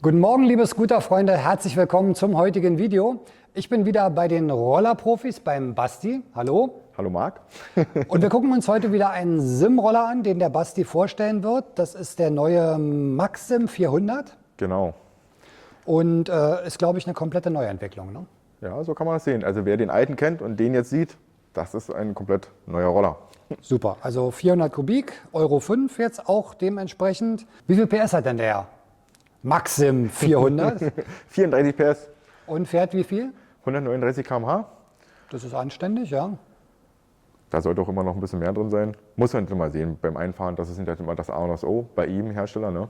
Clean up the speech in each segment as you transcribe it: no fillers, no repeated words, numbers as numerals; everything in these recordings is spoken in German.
Guten Morgen, liebe Scooter-Freunde, herzlich willkommen zum heutigen Video. Ich bin wieder bei den Rollerprofis beim Basti. Hallo. Hallo Marc. Und wir gucken uns heute wieder einen Sim-Roller an, den der Basti vorstellen wird. Das ist der neue Maxim 400 Genau. und ist, glaube ich, eine komplette Neuentwicklung, ne? Ja, so kann man das sehen. Also wer den alten kennt und den jetzt sieht, das ist ein komplett neuer Roller. Super, also 400 Kubik, Euro 5 jetzt auch dementsprechend. Wie viel PS hat denn der Maxim 400 34 PS, und fährt wie viel? 139 km/h. Das ist anständig, ja. Da sollte auch immer noch ein bisschen mehr drin sein. Muss man mal sehen beim Einfahren, das ist halt immer das A und das O bei ihm Hersteller, ne?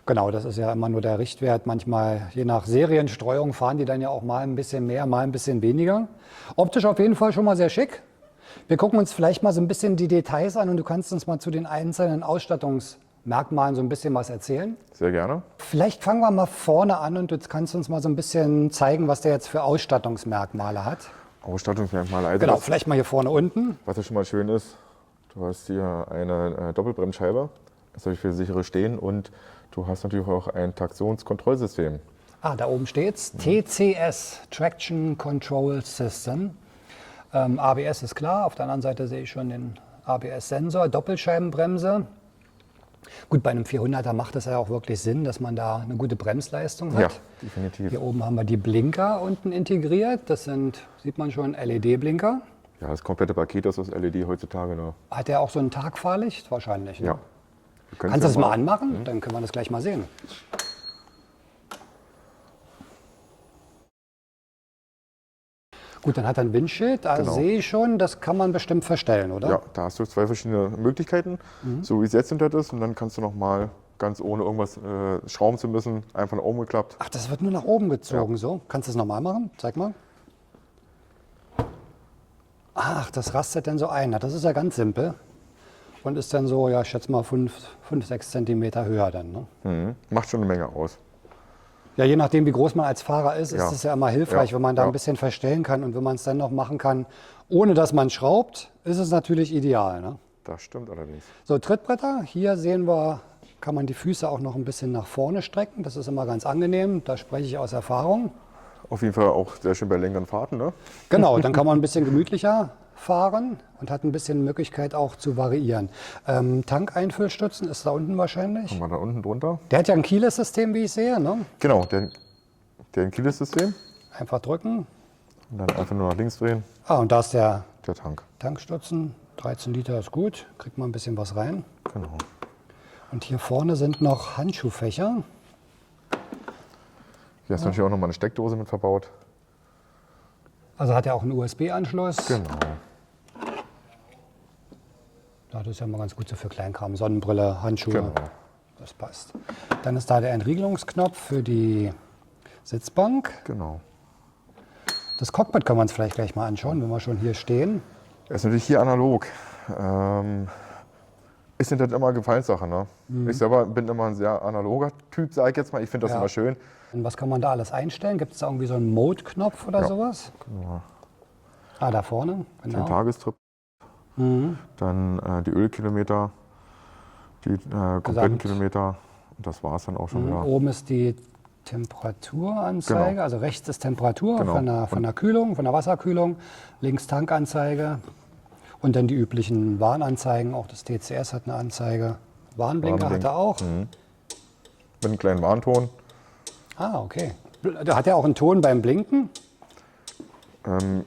Genau, das ist ja immer nur der Richtwert. Manchmal, je nach Serienstreuung, fahren die dann ja auch mal ein bisschen mehr, mal ein bisschen weniger. Optisch auf jeden Fall schon mal sehr schick. Wir gucken uns vielleicht mal so ein bisschen die Details an und du kannst uns mal zu den einzelnen Ausstattungsmerkmalen so ein bisschen was erzählen. Sehr gerne. Vielleicht fangen wir mal vorne an und du kannst uns mal so ein bisschen zeigen, was der jetzt für Ausstattungsmerkmale hat. Ausstattungsmerkmale. Also Genau, was, vielleicht mal hier vorne unten. was ja schon mal schön ist, du hast hier eine Doppelbremsscheibe, das ist für sichere Stehen, und du hast natürlich auch ein Traktionskontrollsystem. Ah, da oben steht's. TCS, Traction Control System. ABS ist klar, auf der anderen Seite sehe ich schon den ABS-Sensor, Doppelscheibenbremse. Gut, bei einem 400er macht es ja auch wirklich Sinn, dass man da eine gute Bremsleistung hat. Ja, definitiv. Hier oben haben wir die Blinker unten integriert. Das sind, sieht man schon, LED-Blinker. Ja, das komplette Paket ist aus LED heutzutage. Ne? Hat der auch so ein Tagfahrlicht? Wahrscheinlich. Ne? Ja. Kannst du das mal anmachen? Dann können wir das gleich mal sehen. Gut, dann hat er ein Windschild. Da Genau. sehe ich schon, das kann man bestimmt verstellen, oder? Ja, da hast du zwei verschiedene Möglichkeiten, so wie es jetzt hinter ist. Und dann kannst du noch mal ganz ohne irgendwas schrauben zu müssen, einfach nach oben geklappt. Ach, das wird nur nach oben gezogen, Ja. so. Kannst du das nochmal machen? Zeig mal. Ach, das rastet dann so ein. Na, das ist ja ganz simpel. Und ist dann so, ja, ich schätze mal 5, 6 Zentimeter höher dann. Ne? Mhm. Macht schon eine Menge aus. Ja, je nachdem, wie groß man als Fahrer ist, ist Ja. es ja immer hilfreich, Ja. wenn man da Ja. ein bisschen verstellen kann. Und wenn man es dann noch machen kann, ohne dass man schraubt, ist es natürlich ideal. Ne? Das stimmt allerdings. So, Trittbretter. Hier sehen wir, kann man die Füße auch noch ein bisschen nach vorne strecken. Das ist immer ganz angenehm. Da spreche ich aus Erfahrung. Auf jeden Fall auch sehr schön bei längeren Fahrten, ne? Genau, dann kann man ein bisschen gemütlicher fahren und hat ein bisschen Möglichkeit auch zu variieren. Tankeinfüllstützen ist da unten wahrscheinlich. Haben wir da unten drunter. Der hat ja ein Keyless-System, wie ich sehe. Ne? Genau, der Keyless-System. Einfach drücken. Und dann einfach nur nach links drehen, Ah, und da ist der der Tank. Tankstutzen. 13 Liter ist gut, kriegt man ein bisschen was rein. Genau. Und hier vorne sind noch Handschuhfächer. Hier hast du natürlich auch noch mal eine Steckdose mit verbaut. Also hat er auch einen USB-Anschluss. Genau. Ja, das ist ja mal ganz gut so für Kleinkram. Sonnenbrille, Handschuhe. Genau. Das passt. Dann ist da der Entriegelungsknopf für die Sitzbank. Genau. Das Cockpit können wir uns vielleicht gleich mal anschauen, wenn wir schon hier stehen. Er ist natürlich hier analog. Ist nicht immer Gefallenssache, ne? Ich selber bin immer ein sehr analoger Typ, sage ich jetzt mal. Ich finde das Ja. immer schön. Und was kann man da alles einstellen? Gibt es da irgendwie so einen Mode-Knopf oder Ja. sowas? Genau. Ah, da vorne, Den genau. Tagestrip, dann die Ölkilometer, die kompletten Gesamt. Kilometer. Und das war es dann auch schon wieder. Oben ist die Temperaturanzeige, Genau. also rechts ist Temperatur Genau. von der Kühlung, von der Wasserkühlung, links Tankanzeige und dann die üblichen Warnanzeigen. Auch das TCS hat eine Anzeige. Warnblinker hat er auch. Mit einem kleinen Warnton. Ah, okay. Hat er auch einen Ton beim Blinken?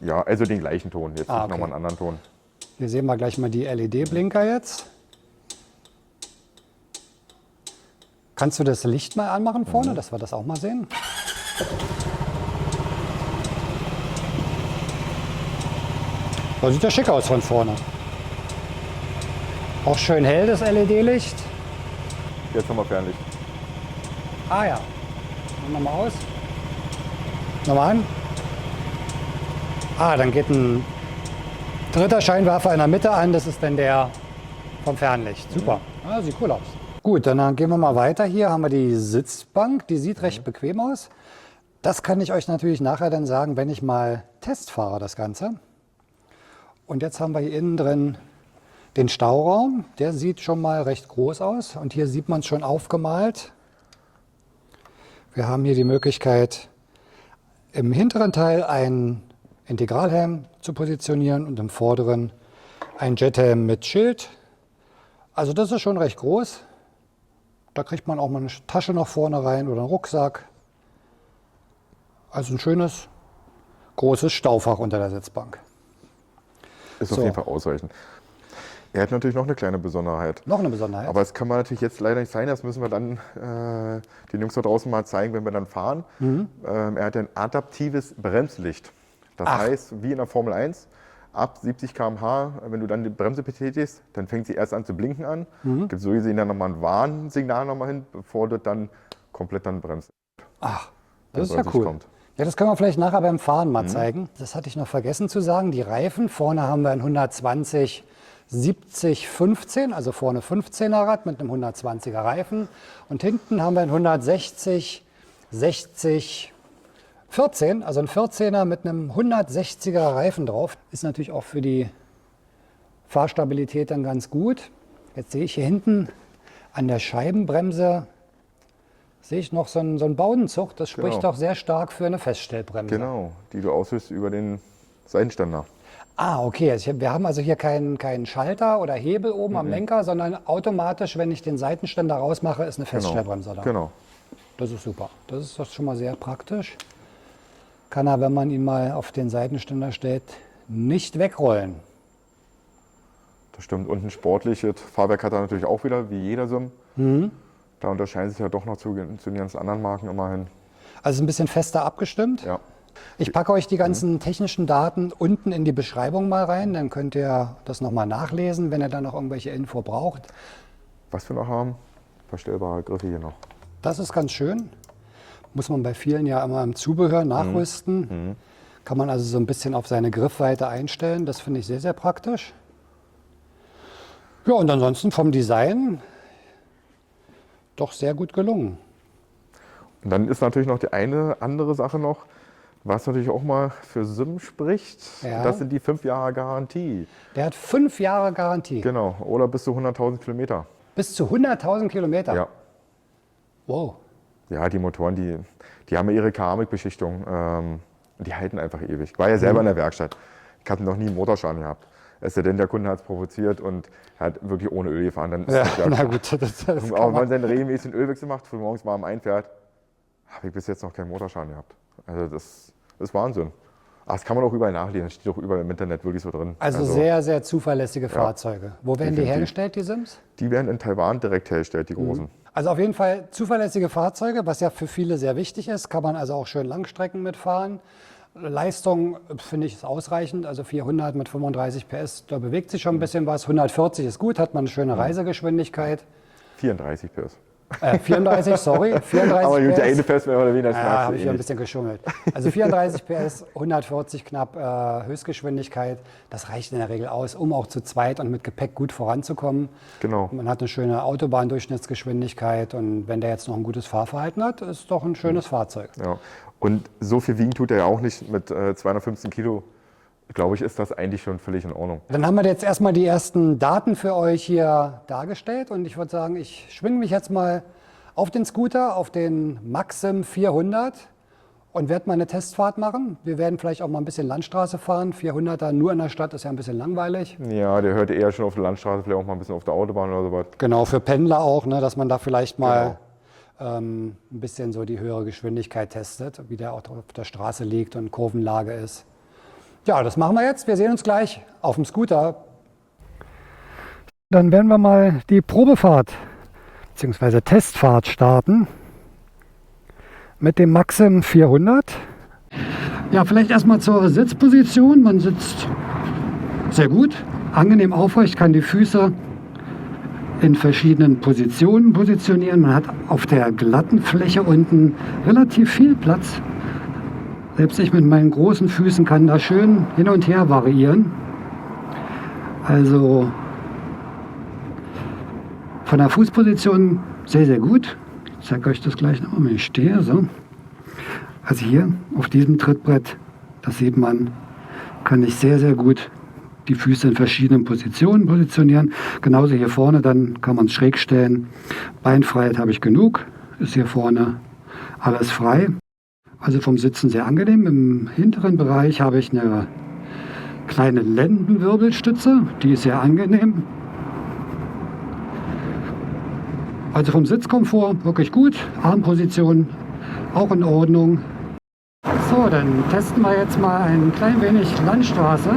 Ja, also den gleichen Ton, jetzt Ah, nicht okay. nochmal einen anderen Ton. Hier sehen wir gleich mal die LED-Blinker jetzt. Kannst du das Licht mal anmachen vorne, dass wir das auch mal sehen? Das sieht ja schick aus von vorne. Auch schön hell, das LED-Licht. Jetzt haben wir Fernlicht. Ah ja. Machen wir mal aus. Nochmal an. Ah, dann geht ein dritter Scheinwerfer in der Mitte an. Das ist dann der vom Fernlicht. Super. Ah, sieht cool aus. Gut, dann gehen wir mal weiter. Hier haben wir die Sitzbank. Die sieht recht bequem aus. Das kann ich euch natürlich nachher dann sagen, wenn ich mal Test fahre, das Ganze. Und jetzt haben wir hier innen drin den Stauraum. Der sieht schon mal recht groß aus. Und hier sieht man es schon aufgemalt. Wir haben hier die Möglichkeit, im hinteren Teil einen Integralhelm zu positionieren und im vorderen einen Jethelm mit Schild. Also das ist schon recht groß. Da kriegt man auch mal eine Tasche noch vorne rein oder einen Rucksack. Also ein schönes, großes Staufach unter der Sitzbank. Ist auf jeden Fall ausreichend. Er hat natürlich noch eine kleine Besonderheit. Noch eine Besonderheit? Aber das kann man natürlich jetzt leider nicht sein. Das müssen wir dann den Jungs da draußen mal zeigen, wenn wir dann fahren. Er hat ein adaptives Bremslicht. Das heißt, wie in der Formel 1, ab 70 km/h, wenn du dann die Bremse betätigst, dann fängt sie erst an zu blinken an. Gibt so gesehen dann nochmal ein Warnsignal nochmal hin, bevor du dann komplett dann bremst. Ach, das ist ja cool. Kommt. Ja, das können wir vielleicht nachher beim Fahren mal zeigen. Das hatte ich noch vergessen zu sagen. Die Reifen, vorne haben wir ein 120 70 15, also vorne 15er Rad mit einem 120er Reifen. Und hinten haben wir ein 160 60 14, also ein 14er mit einem 160er Reifen drauf. Ist natürlich auch für die Fahrstabilität dann ganz gut. Jetzt sehe ich hier hinten an der Scheibenbremse sehe ich noch so einen Baudenzug. Das spricht doch sehr stark für eine Feststellbremse. Genau, die du auslöst über den Seitenständer. Ah, okay. Wir haben also hier keinen Schalter oder Hebel oben am Lenker, sondern automatisch, wenn ich den Seitenständer rausmache, ist eine Feststellbremse da. Genau. Das ist super. Das ist doch schon mal sehr praktisch. Kann er, wenn man ihn mal auf den Seitenständer stellt, nicht wegrollen. Das stimmt. Und ein sportliches Fahrwerk hat er natürlich auch wieder, wie jeder Sim. Da unterscheiden sich ja doch noch zu den ganzen anderen Marken immerhin. Also ein bisschen fester abgestimmt. Ja. Ich packe euch die ganzen technischen Daten unten in die Beschreibung mal rein. Dann könnt ihr das nochmal nachlesen, wenn ihr dann noch irgendwelche Info braucht. Was wir noch haben, verstellbare Griffe hier noch. Das ist ganz schön. Muss man bei vielen ja immer im Zubehör nachrüsten. Kann man also so ein bisschen auf seine Griffweite einstellen. Das finde ich sehr, sehr praktisch. Ja, und ansonsten vom Design doch sehr gut gelungen. Und dann ist natürlich noch die eine andere Sache noch, was natürlich auch mal für Sim spricht. Ja. Das sind die 5 Jahre Garantie. Der hat 5 Jahre Garantie. Genau, oder bis zu 100.000 Kilometer. Bis zu 100.000 Kilometer? Ja. Wow. Ja, die Motoren, die haben ja ihre Keramikbeschichtung. Und die halten einfach ewig. Ich war ja selber in der Werkstatt. Ich hatte noch nie einen Motorschaden gehabt. Es sei denn, der Kunde hat es provoziert und hat wirklich ohne Öl gefahren. Dann ist Ja, na gut, das aber wenn man seinen regelmäßigen Ölwechsel macht, früh morgens warm einfährt, habe ich bis jetzt noch keinen Motorschaden gehabt. Also das ist Wahnsinn. Ach, das kann man auch überall nachlesen. Das steht auch überall im Internet wirklich so drin. Also sehr, sehr zuverlässige Fahrzeuge. Wo werden die definitiv. hergestellt, die Sims? Die werden in Taiwan direkt hergestellt, die großen. Also auf jeden Fall zuverlässige Fahrzeuge, was ja für viele sehr wichtig ist. Kann man also auch schön Langstrecken mitfahren. Leistung finde ich ist ausreichend, also 400 mit 35 PS, da bewegt sich schon ein bisschen was. 140 ist gut, hat man eine schöne Reisegeschwindigkeit. 34 PS. 34, sorry, 34 Aber gut, der eine PS. PS mehr oder weniger. Ja, habe ich ja ein bisschen geschummelt. Also 34 PS, 140 knapp Höchstgeschwindigkeit, das reicht in der Regel aus, um auch zu zweit und mit Gepäck gut voranzukommen. Genau. Man hat eine schöne Autobahndurchschnittsgeschwindigkeit und wenn der jetzt noch ein gutes Fahrverhalten hat, ist doch ein schönes Fahrzeug. Ja. Und so viel wiegen tut er ja auch nicht mit 215 Kilo. Glaube ich, ist das eigentlich schon völlig in Ordnung. Dann haben wir jetzt erstmal die ersten Daten für euch hier dargestellt und ich würde sagen, ich schwinge mich jetzt mal auf den Scooter, auf den Maxim 400 und werde mal eine Testfahrt machen. Wir werden vielleicht auch mal ein bisschen Landstraße fahren. 400er nur in der Stadt ist ja ein bisschen langweilig. Ja, der hört eher schon auf der Landstraße, vielleicht auch mal ein bisschen auf der Autobahn oder sowas. Genau, für Pendler auch, ne, dass man da vielleicht mal ein bisschen so die höhere Geschwindigkeit testet, wie der auch auf der Straße liegt und Kurvenlage ist. Ja, das machen wir jetzt. Wir sehen uns gleich auf dem Scooter. Dann werden wir mal die Probefahrt bzw. Testfahrt starten mit dem Maxim 400. Ja, vielleicht erstmal zur Sitzposition. Man sitzt sehr gut, angenehm aufrecht, kann die Füße in verschiedenen Positionen positionieren. Man hat auf der glatten Fläche unten relativ viel Platz. Selbst ich mit meinen großen Füßen kann da schön hin und her variieren. Also von der Fußposition sehr, sehr gut. Ich zeige euch das gleich noch, wenn ich stehe. So. Also hier auf diesem Trittbrett, das sieht man, kann ich sehr, sehr gut die Füße in verschiedenen Positionen positionieren. Genauso hier vorne, dann kann man es schräg stellen. Beinfreiheit habe ich genug, ist hier vorne alles frei. Also vom Sitzen sehr angenehm. Im hinteren Bereich habe ich eine kleine Lendenwirbelstütze, die ist sehr angenehm. Also vom Sitzkomfort wirklich gut, Armposition auch in Ordnung. So, dann testen wir jetzt mal ein klein wenig Landstraße.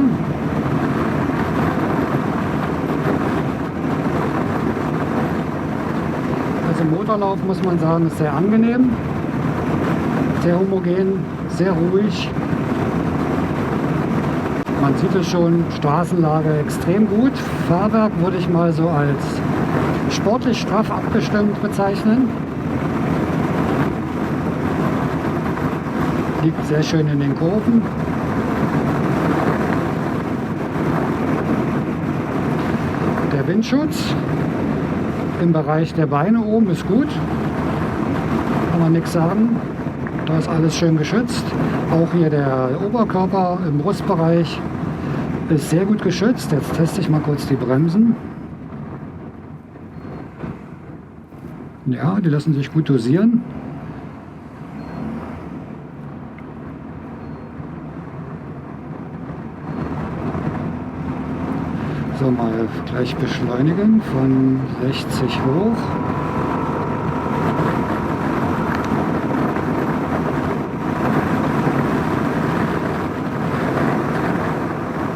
Also Motorlauf, muss man sagen, ist sehr angenehm, sehr homogen, sehr ruhig. Man sieht es schon, Straßenlage extrem gut. Fahrwerk würde ich mal so als sportlich straff abgestimmt bezeichnen. Liegt sehr schön in den Kurven. Der Windschutz im Bereich der Beine oben ist gut. Kann man nichts sagen. Da ist alles schön geschützt. Auch hier der Oberkörper im Brustbereich ist sehr gut geschützt. Jetzt teste ich mal kurz die Bremsen. Ja, die lassen sich gut dosieren. So, mal gleich beschleunigen von 60 hoch.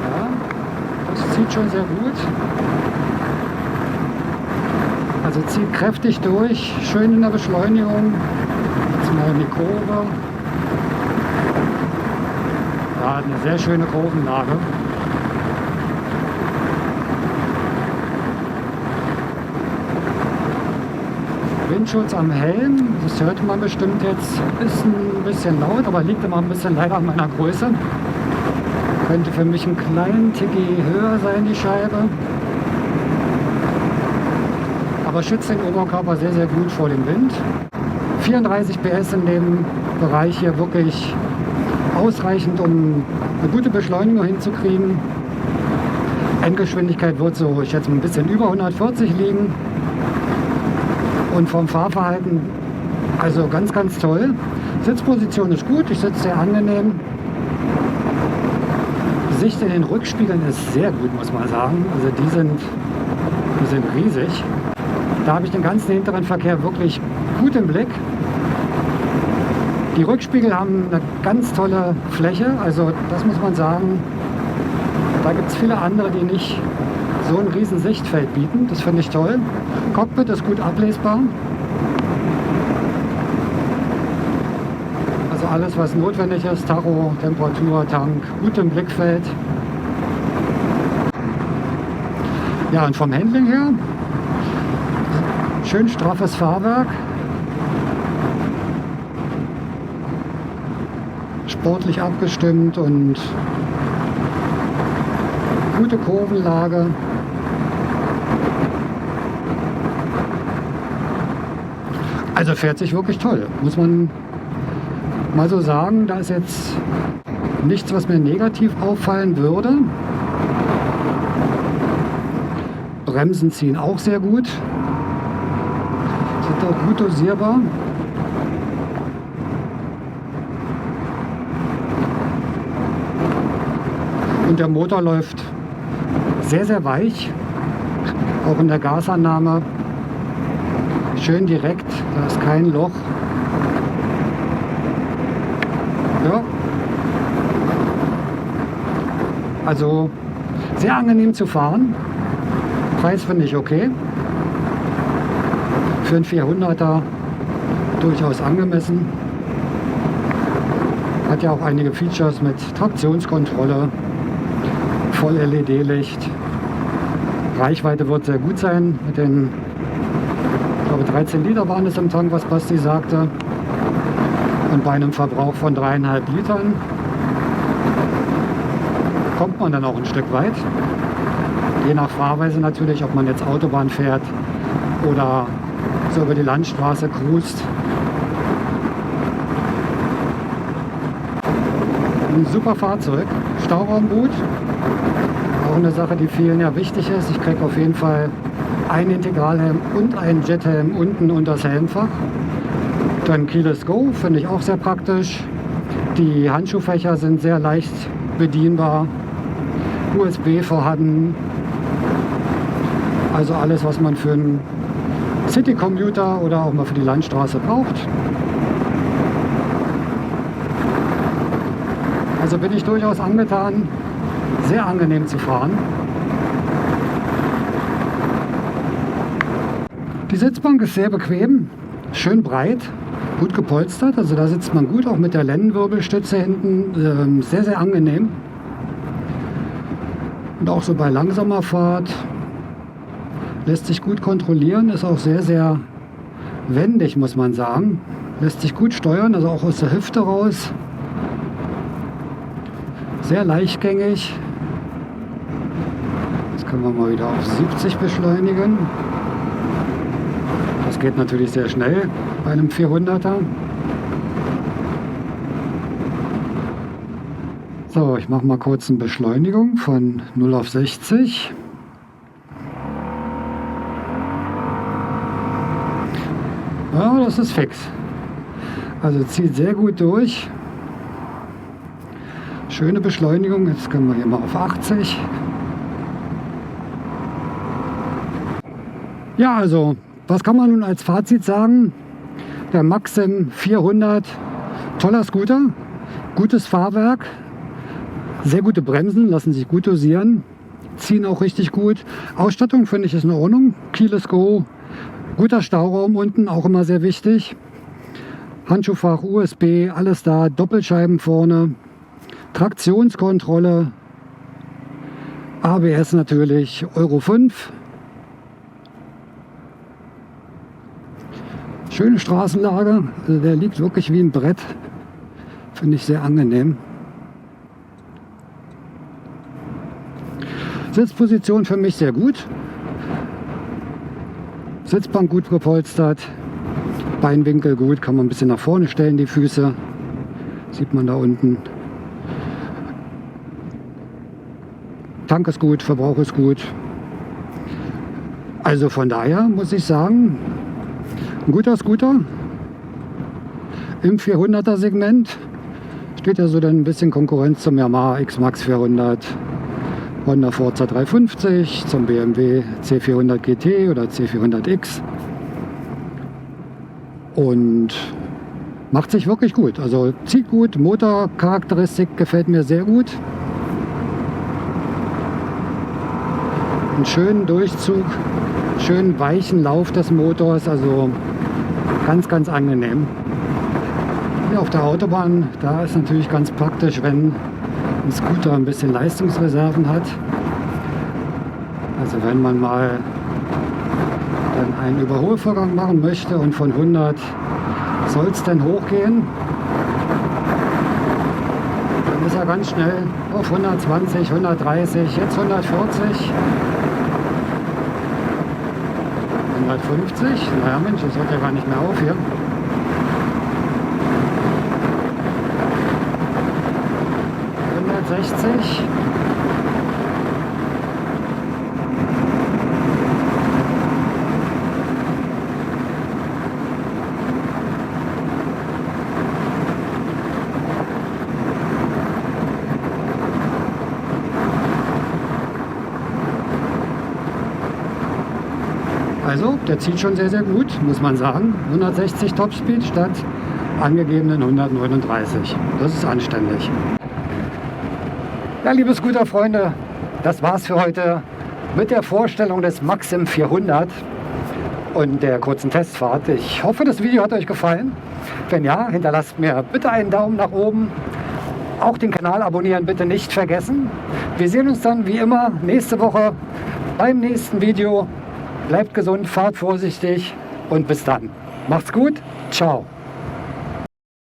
Ja, das zieht schon sehr gut. Also zieht kräftig durch, schön in der Beschleunigung. Jetzt mal in die Kurve. Ja, eine sehr schöne Kurvenlage. Windschutz am Helm, das hört man bestimmt jetzt, ist ein bisschen laut, aber liegt immer ein bisschen leider an meiner Größe. Könnte für mich ein kleinen Ticki höher sein, die Scheibe. Aber schützt den Oberkörper sehr, sehr gut vor dem Wind. 34 PS in dem Bereich hier wirklich ausreichend, um eine gute Beschleunigung hinzukriegen. Endgeschwindigkeit wird so, ich schätze, ein bisschen über 140 liegen. Und vom Fahrverhalten, also ganz, ganz toll. Sitzposition ist gut, ich sitze sehr angenehm. Sicht in den Rückspiegeln ist sehr gut, muss man sagen. Also die sind riesig. Da habe ich den ganzen hinteren Verkehr wirklich gut im Blick. Die Rückspiegel haben eine ganz tolle Fläche, also das muss man sagen. Da gibt es viele andere, die nicht so ein riesen Sichtfeld bieten. Das finde ich toll. Cockpit ist gut ablesbar. Also alles, was notwendig ist, Tacho, Temperatur, Tank, gut im Blickfeld. Ja, und vom Handling her, schön straffes Fahrwerk. Sportlich abgestimmt und gute Kurvenlage. Also fährt sich wirklich toll, muss man mal so sagen. Da ist jetzt nichts, was mir negativ auffallen würde. Bremsen ziehen auch sehr gut. Sind auch gut dosierbar. Und der Motor läuft sehr, sehr weich. Auch in der Gasannahme. Schön direkt, da ist kein Loch. Ja. Also sehr angenehm zu fahren. Preis finde ich okay. Für einen 400er durchaus angemessen. Hat ja auch einige Features mit Traktionskontrolle, Voll-LED-Licht. Reichweite wird sehr gut sein mit den, ich glaube 13 Liter waren es im Tank, was Basti sagte. Und bei einem Verbrauch von 3,5 Litern kommt man dann auch ein Stück weit. Je nach Fahrweise natürlich, ob man jetzt Autobahn fährt oder so über die Landstraße cruist. Ein super Fahrzeug, Stauraum gut. Auch eine Sache, die vielen ja wichtig ist. Ich kriege auf jeden Fall einen Integralhelm und einen Jethelm unten unter das Helmfach. Dann Keyless Go finde ich auch sehr praktisch. Die Handschuhfächer sind sehr leicht bedienbar. USB vorhanden. Also alles, was man für einen City-Commuter oder auch mal für die Landstraße braucht. Also bin ich durchaus angetan, sehr angenehm zu fahren. Die Sitzbank ist sehr bequem, schön breit, gut gepolstert. Also da sitzt man gut, auch mit der Lendenwirbelstütze hinten, sehr, sehr angenehm. Und auch so bei langsamer Fahrt lässt sich gut kontrollieren, ist auch sehr, sehr wendig, muss man sagen. Lässt sich gut steuern, also auch aus der Hüfte raus. Sehr leichtgängig. Jetzt können wir mal wieder auf 70 beschleunigen. Das geht natürlich sehr schnell bei einem 400er. So, ich mache mal kurz eine Beschleunigung von 0 auf 60. Ja, das ist fix. Also zieht sehr gut durch. Schöne Beschleunigung. Jetzt können wir hier mal auf 80. Ja, also was kann man nun als Fazit sagen? Der Maxim 400, toller Scooter, gutes Fahrwerk, sehr gute Bremsen, lassen sich gut dosieren, ziehen auch richtig gut. Ausstattung finde ich ist in Ordnung. Keyless Go, guter Stauraum unten, auch immer sehr wichtig. Handschuhfach, USB, alles da, Doppelscheiben vorne, Traktionskontrolle, ABS natürlich, Euro 5. Schöne Straßenlage, also der liegt wirklich wie ein Brett, finde ich sehr angenehm. Sitzposition für mich sehr gut. Sitzbank gut gepolstert, Beinwinkel gut, kann man ein bisschen nach vorne stellen, die Füße, sieht man da unten. Tank ist gut, Verbrauch ist gut. Also von daher muss ich sagen, ein guter Scooter im 400er Segment. Steht ja so dann ein bisschen Konkurrenz zum Yamaha X-Max 400, Honda Forza 350, zum BMW C400 GT oder C400X. Und macht sich wirklich gut. Also zieht gut, Motorcharakteristik gefällt mir sehr gut. Einen schönen Durchzug, schönen weichen Lauf des Motors, also ganz, ganz angenehm. Hier auf der Autobahn, da ist natürlich ganz praktisch, wenn ein Scooter ein bisschen Leistungsreserven hat. Also wenn man mal dann einen Überholvorgang machen möchte und von 100 soll es dann hochgehen, dann ist er ganz schnell auf 120, 130, jetzt 140. 150, naja Mensch, das hört ja gar nicht mehr auf hier. ...160. Also, der zieht schon sehr, sehr gut, muss man sagen. 160 Topspeed statt angegebenen 139. Das ist anständig. Ja, liebe Scooter-Freunde, das war's für heute mit der Vorstellung des Maxim 400 und der kurzen Testfahrt. Ich hoffe, das Video hat euch gefallen. Wenn ja, hinterlasst mir bitte einen Daumen nach oben. Auch den Kanal abonnieren bitte nicht vergessen. Wir sehen uns dann wie immer nächste Woche beim nächsten Video. Bleibt gesund, fahrt vorsichtig und bis dann. Macht's gut. Ciao.